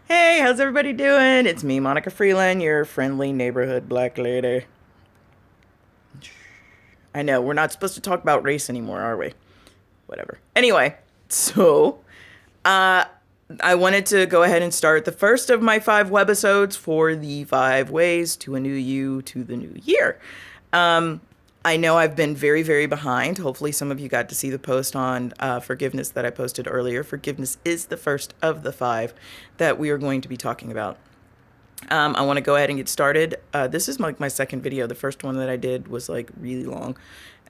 Hey, how's everybody doing? It's me, Monica Freeland, your friendly neighborhood black lady. I know, we're not supposed to talk about race anymore, are we? Whatever. Anyway, so uh, I wanted to go ahead and start the first of my 5 webisodes for the 5 ways to a new you to the new year. I know I've been very, very behind. Hopefully, some of you got to see the post on forgiveness that I posted earlier. Forgiveness is the first of the 5 that we are going to be talking about. I want to go ahead and get started. This is like my second video. The first one that I did was like really long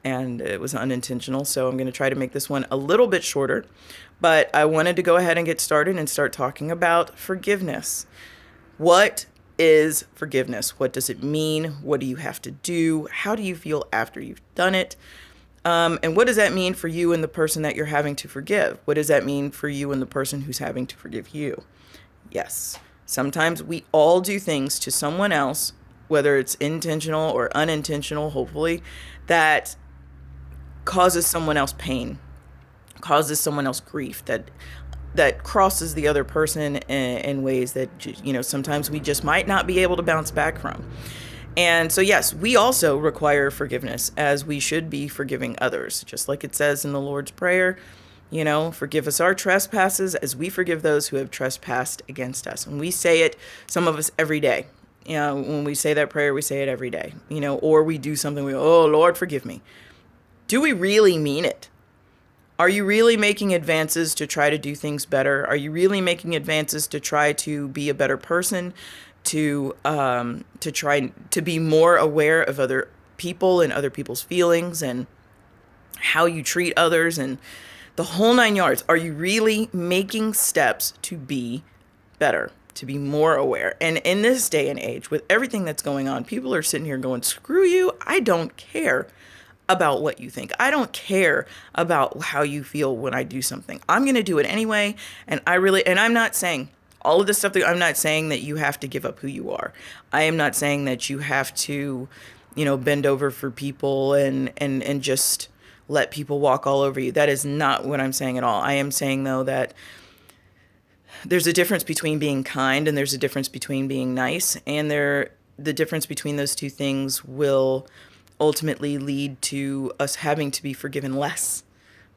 and it was unintentional. So I'm going to try to make this one a little bit shorter. But I wanted to go ahead and get started and start talking about forgiveness. What is forgiveness? What does it mean? What do you have to do? How do you feel after you've done it? And what does that mean for you and the person that you're having to forgive? What does that mean for you and the person who's having to forgive you? Yes. Sometimes we all do things to someone else, whether it's intentional or unintentional, hopefully, that causes someone else pain, causes someone else grief, that crosses the other person in ways that, sometimes we just might not be able to bounce back from. And so, yes, we also require forgiveness as we should be forgiving others, just like it says in the Lord's Prayer. Forgive us our trespasses as we forgive those who have trespassed against us. And we say it, some of us, every day. When we say that prayer, we say it every day. Or we do something, oh, Lord, forgive me. Do we really mean it? Are you really making advances to try to do things better? Are you really making advances to try to be a better person, to try to be more aware of other people and other people's feelings and how you treat others and the whole 9 yards? Are you really making steps to be better, to be more aware? And in this day and age, with everything that's going on, people are sitting here going, screw you. I don't care about what you think. I don't care about how you feel when I do something. I'm going to do it anyway. And I'm not saying all of this stuff I'm not saying that you have to give up who you are. I am not saying that you have to, bend over for people and just let people walk all over you. That is not what I'm saying at all. I am saying, though, that there's a difference between being kind and there's a difference between being nice. And the difference between those two things will ultimately lead to us having to be forgiven less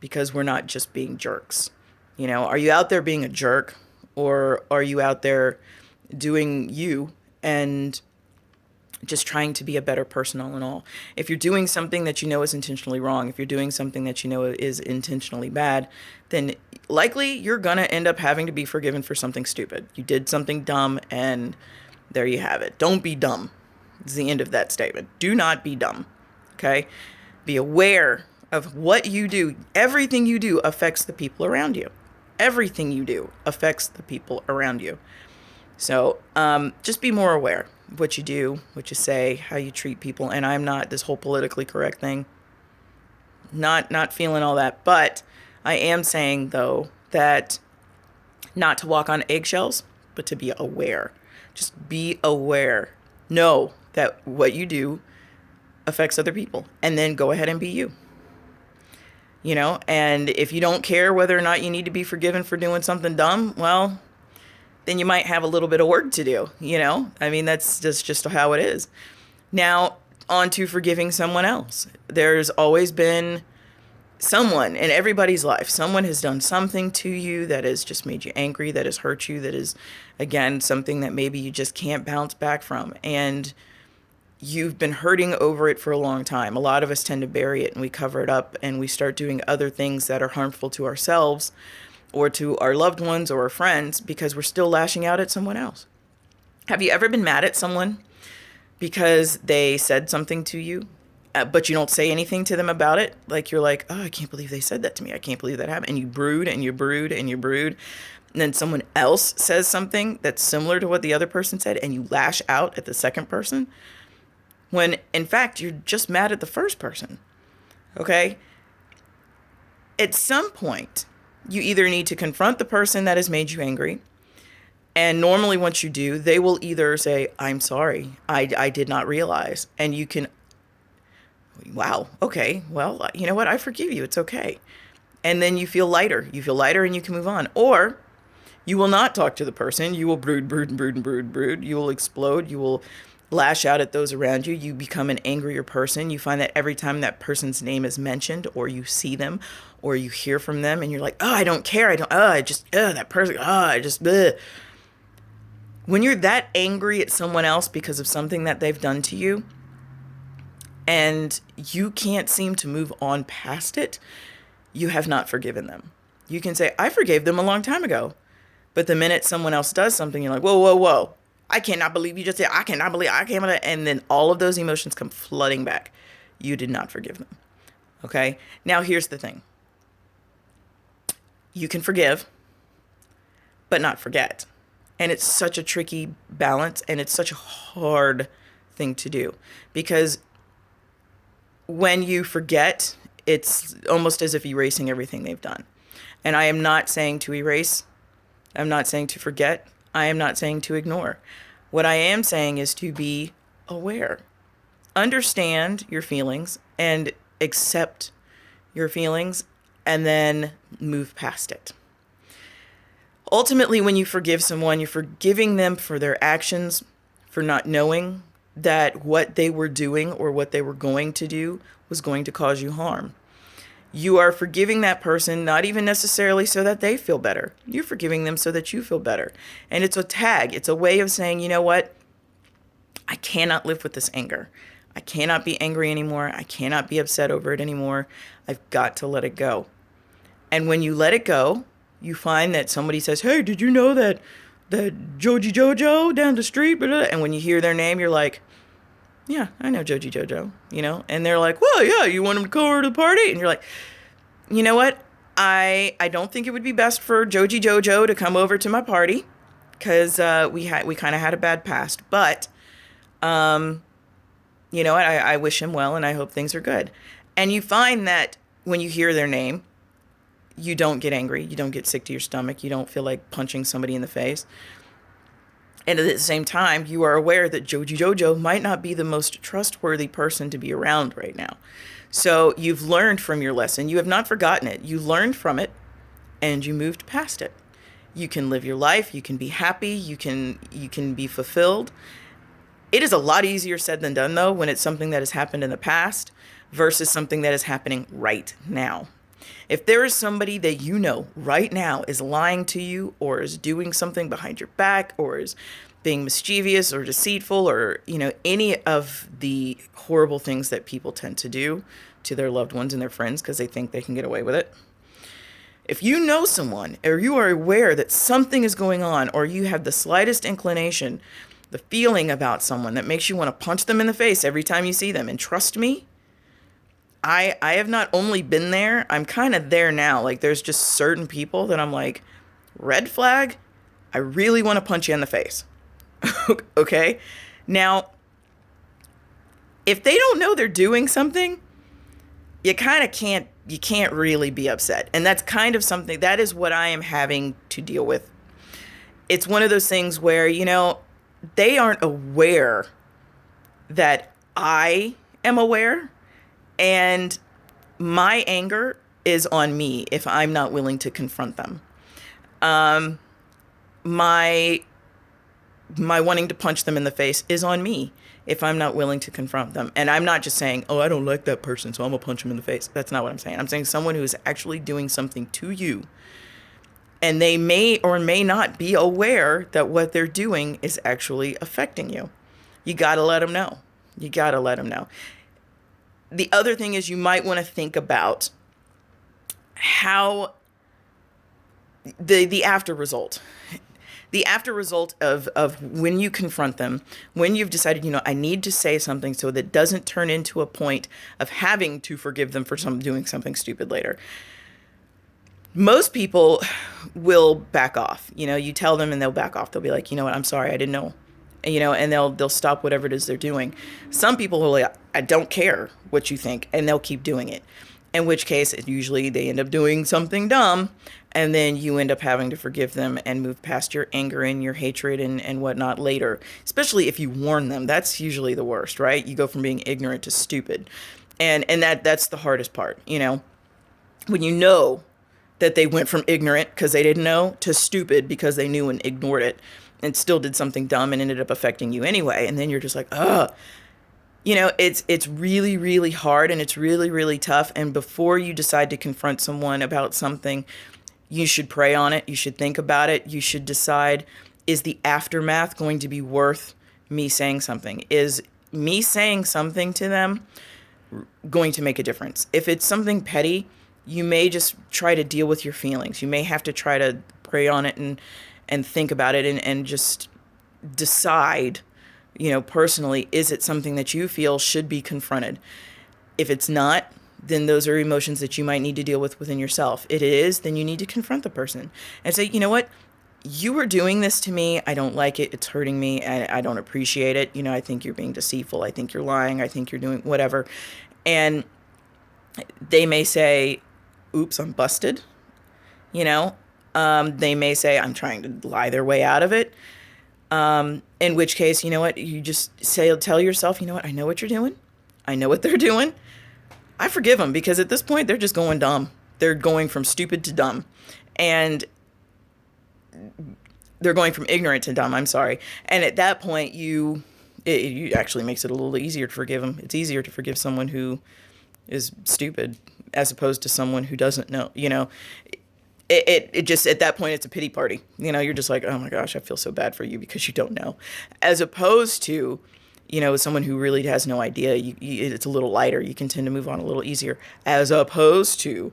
because we're not just being jerks. Are you out there being a jerk, or are you out there doing you and just trying to be a better person all in all? If you're doing something that you know is intentionally wrong, if you're doing something that you know is intentionally bad, then likely you're going to end up having to be forgiven for something stupid. You did something dumb, and there you have it. Don't be dumb. It's the end of that statement. Do not be dumb. Okay? Be aware of what you do. Everything you do affects the people around you. Everything you do affects the people around you. So just be more aware of what you do, what you say, how you treat people. And I'm not this whole politically correct thing. Not feeling all that. But I am saying, though, that not to walk on eggshells, but to be aware. Just be aware. Know that what you do affects other people. And then go ahead and be you. And if you don't care whether or not you need to be forgiven for doing something dumb, well, then you might have a little bit of work to do, I mean, that's just how it is. Now, on to forgiving someone else. There's always been someone in everybody's life. Someone has done something to you that has just made you angry, that has hurt you, that is, again, something that maybe you just can't bounce back from. And you've been hurting over it for a long time. A lot of us tend to bury it and we cover it up and we start doing other things that are harmful to ourselves or to our loved ones or our friends because we're still lashing out at someone else. Have you ever been mad at someone because they said something to you, but you don't say anything to them about it? Like you're like, oh, I can't believe they said that to me. I can't believe that happened. And you brood and you brood and you brood. And then someone else says something that's similar to what the other person said and you lash out at the second person. When, in fact, you're just mad at the first person, okay? At some point, you either need to confront the person that has made you angry, and normally once you do, they will either say, I'm sorry, I did not realize, and you can, wow, okay, well, you know what, I forgive you, it's okay. And then you feel lighter and you can move on. Or You will not talk to the person. You will brood, brood, and brood, and brood, and brood. You will explode. You will lash out at those around you. You become an angrier person. You find that every time that person's name is mentioned, or you see them, or you hear from them, and you're like, oh, I don't care. That person, ugh. When you're that angry at someone else because of something that they've done to you, and you can't seem to move on past it, you have not forgiven them. You can say, I forgave them a long time ago. But the minute someone else does something, you're like, whoa, whoa, whoa. I cannot believe you just said, I can't believe. And then all of those emotions come flooding back. You did not forgive them. Okay? Now, here's the thing. You can forgive, but not forget. And it's such a tricky balance, and it's such a hard thing to do. Because when you forget, it's almost as if erasing everything they've done. And I am not saying to erase. I'm not saying to forget. I am not saying to ignore. What I am saying is to be aware. Understand your feelings and accept your feelings, and then move past it. Ultimately, when you forgive someone, you're forgiving them for their actions, for not knowing that what they were doing or what they were going to do was going to cause you harm. You are forgiving that person, not even necessarily so that they feel better. You're forgiving them so that you feel better. And it's a tag. It's a way of saying, you know what? I cannot live with this anger. I cannot be angry anymore. I cannot be upset over it anymore. I've got to let it go. And when you let it go, you find that somebody says, hey, did you know that Joji Jojo down the street? Blah, blah. And when you hear their name, you're like, yeah, I know Joji Jojo, and they're like, well, yeah, you want him to come over to the party? And you're like, you know what? I don't think it would be best for Joji Jojo to come over to my party, because we kind of had a bad past. But, you know what? I wish him well, and I hope things are good. And you find that when you hear their name, you don't get angry. You don't get sick to your stomach. You don't feel like punching somebody in the face. And at the same time, you are aware that Joji Jojo might not be the most trustworthy person to be around right now. So you've learned from your lesson. You have not forgotten it. You learned from it, and you moved past it. You can live your life. You can be happy. You can be fulfilled. It is a lot easier said than done, though, when it's something that has happened in the past versus something that is happening right now. If there is somebody that you know right now is lying to you, or is doing something behind your back, or is being mischievous or deceitful, or, any of the horrible things that people tend to do to their loved ones and their friends because they think they can get away with it. If you know someone, or you are aware that something is going on, or you have the slightest inclination, the feeling about someone that makes you want to punch them in the face every time you see them, and trust me, I have not only been there, I'm kind of there now. Like, there's just certain people that I'm like, red flag, I really want to punch you in the face. Okay? Now, if they don't know they're doing something, you can't really be upset. And that's kind of something, that is what I am having to deal with. It's one of those things where, they aren't aware that I am aware. And my anger is on me if I'm not willing to confront them. My wanting to punch them in the face is on me if I'm not willing to confront them. And I'm not just saying, oh, I don't like that person, so I'm going to punch them in the face. That's not what I'm saying. I'm saying someone who is actually doing something to you, and they may or may not be aware that what they're doing is actually affecting you. You got to let them know. You got to let them know. The other thing is, you might want to think about how the after result. The after result of when you confront them, when you've decided, I need to say something so that it doesn't turn into a point of having to forgive them for doing something stupid later. Most people will back off. You tell them and they'll back off. They'll be like, what, I'm sorry, I didn't know. And they'll stop whatever it is they're doing. Some people will like, I don't care what you think, and they'll keep doing it. In which case, usually they end up doing something dumb, and then you end up having to forgive them and move past your anger and your hatred and whatnot later. Especially if you warn them. That's usually the worst, right? You go from being ignorant to stupid. And that's the hardest part, When you know that they went from ignorant because they didn't know to stupid because they knew and ignored it and still did something dumb and ended up affecting you anyway. And then you're just like, ugh. It's really, really hard, and it's really, really tough. And before you decide to confront someone about something, you should pray on it. You should think about it. You should decide, is the aftermath going to be worth me saying something? Is me saying something to them going to make a difference? If it's something petty, you may just try to deal with your feelings. You may have to try to pray on it and think about it and just decide, personally, is it something that you feel should be confronted? If it's not, then those are emotions that you might need to deal with within yourself. If it is, then you need to confront the person and say, you know what? You were doing this to me. I don't like it. It's hurting me. I don't appreciate it. I think you're being deceitful. I think you're lying. I think you're doing whatever. And they may say, oops, I'm busted. They may say, I'm trying to lie their way out of it. In which case, you know what? You just tell yourself, you know what? I know what you're doing. I know what they're doing. I forgive them, because at this point, they're just going dumb. They're going from stupid to dumb. And they're going from ignorant to dumb. I'm sorry. And at that point, it actually makes it a little easier to forgive them. It's easier to forgive someone who is stupid as opposed to someone who doesn't know, It just, at that point, it's a pity party. You're just like, oh my gosh, I feel so bad for you because you don't know. As opposed to, someone who really has no idea, it's a little lighter. You can tend to move on a little easier. As opposed to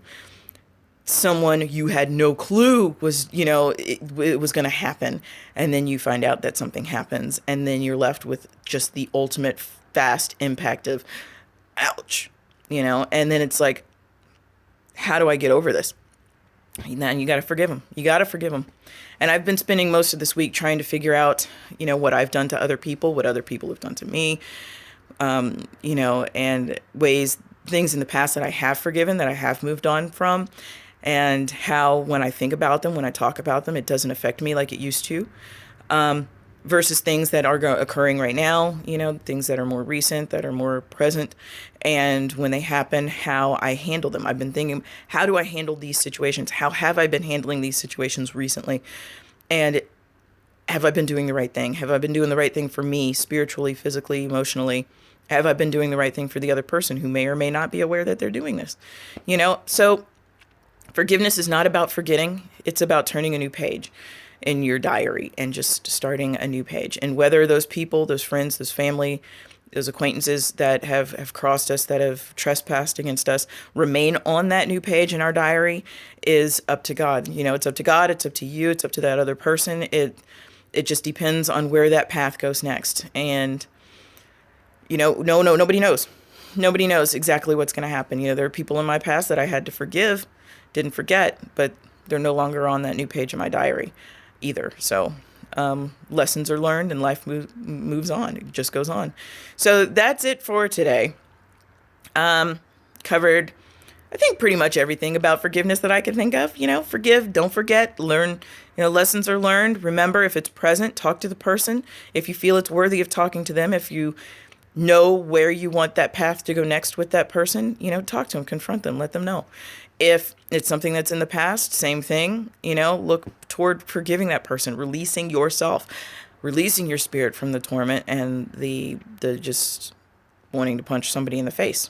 someone you had no clue was, it was going to happen. And then you find out that something happens. And then you're left with just the ultimate fast impact of, ouch, And then it's like, how do I get over this? And you got to forgive them. You got to forgive them. And I've been spending most of this week trying to figure out, what I've done to other people, what other people have done to me, and things in the past that I have forgiven, that I have moved on from, and how when I think about them, when I talk about them, it doesn't affect me like it used to, versus things that are occurring right now, things that are more recent, that are more present. And when they happen, how I handle them. I've been thinking, how do I handle these situations? How have I been handling these situations recently? And have I been doing the right thing? Have I been doing the right thing for me, spiritually, physically, emotionally? Have I been doing the right thing for the other person who may or may not be aware that they're doing this? So forgiveness is not about forgetting. It's about turning a new page in your diary and just starting a new page. And whether those people, those friends, those family, those acquaintances that have crossed us, that have trespassed against us, remain on that new page in our diary is up to God. It's up to God. It's up to you. It's up to that other person. It just depends on where that path goes next. And, nobody knows. Nobody knows exactly what's going to happen. There are people in my past that I had to forgive, didn't forget, but they're no longer on that new page in my diary either. So lessons are learned and life moves on. It just goes on. So that's it for today. Covered, I think, pretty much everything about forgiveness that I can think of. Forgive, don't forget, learn. Lessons are learned. Remember, if it's present, talk to the person. If you feel it's worthy of talking to them, if you know where you want that path to go next with that person, talk to them, confront them, let them know. If it's something that's in the past, same thing, look toward forgiving that person, releasing yourself, releasing your spirit from the torment and the just wanting to punch somebody in the face.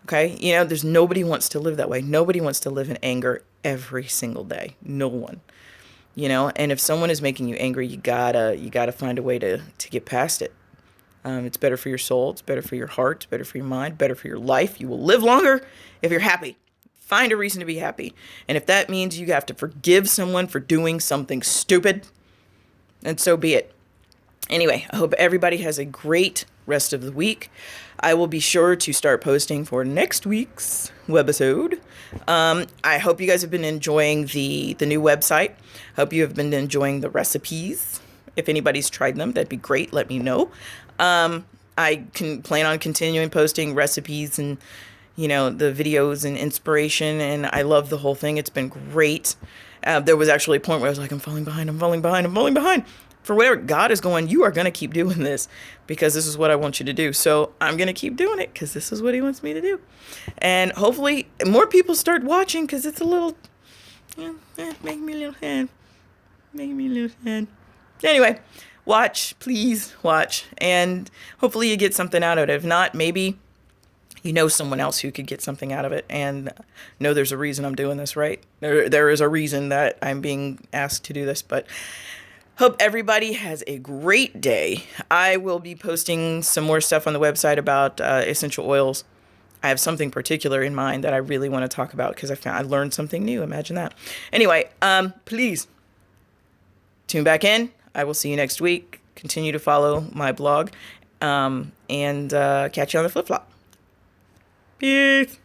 Okay? There's nobody wants to live that way. Nobody wants to live in anger every single day. No one. And if someone is making you angry, you gotta find a way to get past it. It's better for your soul. It's better for your heart. It's better for your mind. Better for your life. You will live longer if you're happy. Find a reason to be happy. And if that means you have to forgive someone for doing something stupid, then so be it. Anyway, I hope everybody has a great rest of the week. I will be sure to start posting for next week's webisode. I hope you guys have been enjoying the new website. Hope you have been enjoying the recipes. If anybody's tried them, that'd be great. Let me know. I can plan on continuing posting recipes and the videos and inspiration, and I love the whole thing. It's been great. There was actually a point where I was like, I'm falling behind. For whatever, God is going, you are going to keep doing this because this is what I want you to do. So I'm going to keep doing it because this is what he wants me to do. And hopefully more people start watching because it's a little Make me a little sad. Make me a little sad. Anyway, watch, please watch, and hopefully you get something out of it. If not, maybe you know someone else who could get something out of it, and know there's a reason I'm doing this, right? There is a reason that I'm being asked to do this, but hope everybody has a great day. I will be posting some more stuff on the website about essential oils. I have something particular in mind that I really want to talk about because I learned something new. Imagine that. Anyway, please tune back in. I will see you next week. Continue to follow my blog, and catch you on the flip flop. Peace.